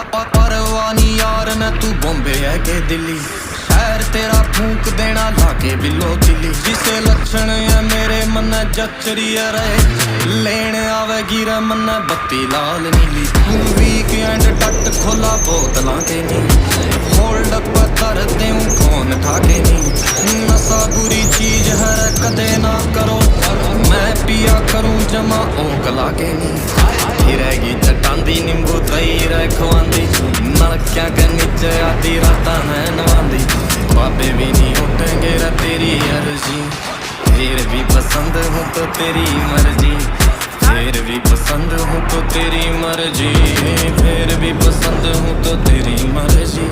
परवाह नहीं यार न तू बॉम्बे है के दिल्ली, शहर तेरा फूक देना लाके बिलो चिली। जिसे लक्षण है मेरे मन जचरी रहे, लेने आवेगी रे मन बत्ती लाल नीली। वीकेंड टट खोला बोतलां के नी, होल्ड अप कर देऊं फोन ठाके नी। नशा बुरी चीज है कदे ना करो, मैं पिया करूं जमा ओकला के नी। रहेगी चटांदी नींबू दही रह खवांदी, नलकियां के नीचे आधी रात मैं नवांदी। बाबे भी नहीं उठेंगे रे तेरी अर्जी, फिर भी पसंद हूँ तो तेरी मर्जी। फिर भी पसंद हूँ तो तेरी मर्जी, फिर भी पसंद हूँ तो तेरी मर्जी।